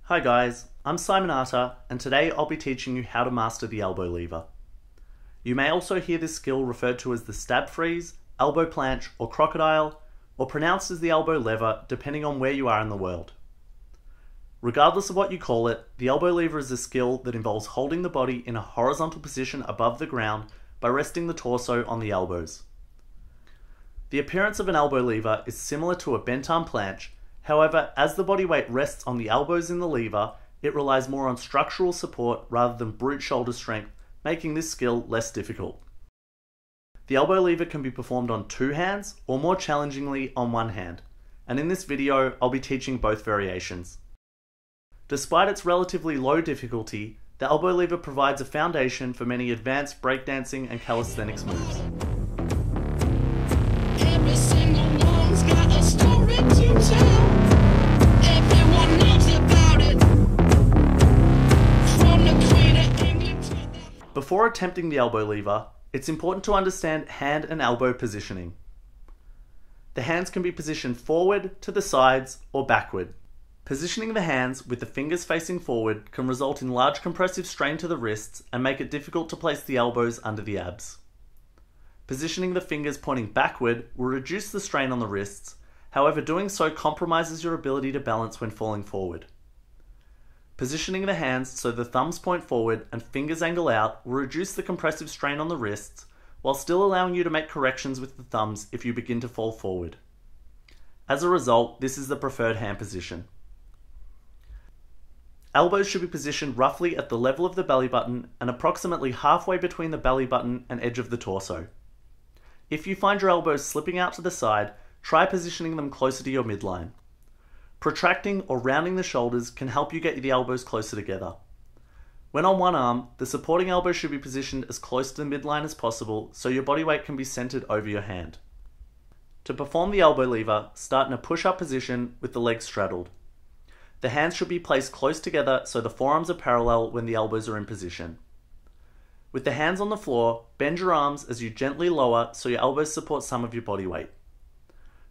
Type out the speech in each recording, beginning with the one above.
Hi guys, I'm Simonster and today I'll be teaching you how to master the elbow lever. You may also hear this skill referred to as the stab freeze, elbow planche or crocodile, or pronounced as the elbow lever depending on where you are in the world. Regardless of what you call it, the elbow lever is a skill that involves holding the body in a horizontal position above the ground by resting the torso on the elbows. The appearance of an elbow lever is similar to a bent arm planche. However, as the body weight rests on the elbows in the lever, it relies more on structural support rather than brute shoulder strength, making this skill less difficult. The elbow lever can be performed on two hands, or more challengingly on one hand, and in this video I'll be teaching both variations. Despite its relatively low difficulty, the elbow lever provides a foundation for many advanced breakdancing and calisthenics moves. Every single one's got a story to tell. Everyone knows about it. From the Queen of England to the... Before attempting the elbow lever, it's important to understand hand and elbow positioning. The hands can be positioned forward, to the sides, or backward. Positioning the hands with the fingers facing forward can result in large compressive strain to the wrists and make it difficult to place the elbows under the abs. Positioning the fingers pointing backward will reduce the strain on the wrists, however doing so compromises your ability to balance when falling forward. Positioning the hands so the thumbs point forward and fingers angle out will reduce the compressive strain on the wrists, while still allowing you to make corrections with the thumbs if you begin to fall forward. As a result, this is the preferred hand position. Elbows should be positioned roughly at the level of the belly button and approximately halfway between the belly button and edge of the torso. If you find your elbows slipping out to the side, try positioning them closer to your midline. Protracting or rounding the shoulders can help you get the elbows closer together. When on one arm, the supporting elbow should be positioned as close to the midline as possible so your body weight can be centered over your hand. To perform the elbow lever, start in a push-up position with the legs straddled. The hands should be placed close together so the forearms are parallel when the elbows are in position. With the hands on the floor, bend your arms as you gently lower so your elbows support some of your body weight.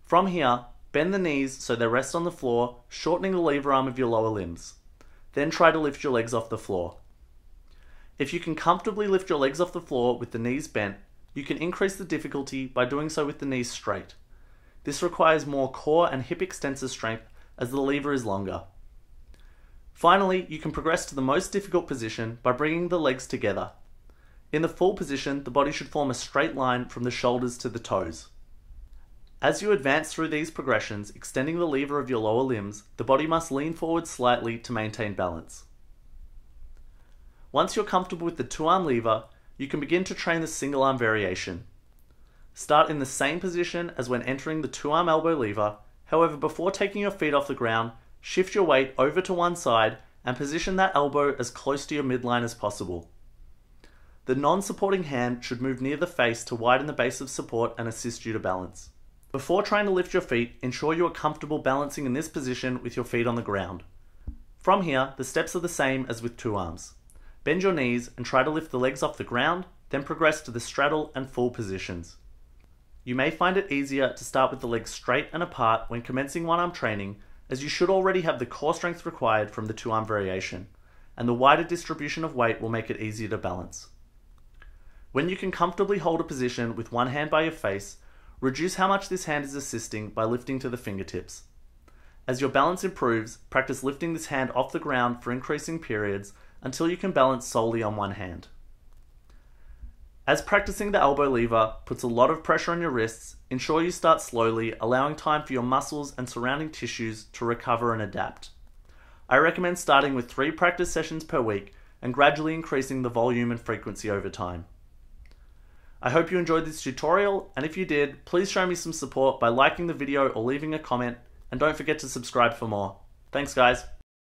From here, bend the knees so they rest on the floor, shortening the lever arm of your lower limbs. Then try to lift your legs off the floor. If you can comfortably lift your legs off the floor with the knees bent, you can increase the difficulty by doing so with the knees straight. This requires more core and hip extensor strength as the lever is longer. Finally, you can progress to the most difficult position by bringing the legs together. In the full position, the body should form a straight line from the shoulders to the toes. As you advance through these progressions, extending the lever of your lower limbs, the body must lean forward slightly to maintain balance. Once you're comfortable with the two-arm lever, you can begin to train the single-arm variation. Start in the same position as when entering the two-arm elbow lever, however before taking your feet off the ground, shift your weight over to one side and position that elbow as close to your midline as possible. The non-supporting hand should move near the face to widen the base of support and assist you to balance. Before trying to lift your feet, ensure you are comfortable balancing in this position with your feet on the ground. From here, the steps are the same as with two arms. Bend your knees and try to lift the legs off the ground, then progress to the straddle and full positions. You may find it easier to start with the legs straight and apart when commencing one-arm training, as you should already have the core strength required from the two-arm variation, and the wider distribution of weight will make it easier to balance. When you can comfortably hold a position with one hand by your face, reduce how much this hand is assisting by lifting to the fingertips. As your balance improves, practice lifting this hand off the ground for increasing periods until you can balance solely on one hand. As practicing the elbow lever puts a lot of pressure on your wrists, ensure you start slowly, allowing time for your muscles and surrounding tissues to recover and adapt. I recommend starting with 3 practice sessions per week and gradually increasing the volume and frequency over time. I hope you enjoyed this tutorial, and if you did, please show me some support by liking the video or leaving a comment, and don't forget to subscribe for more. Thanks guys!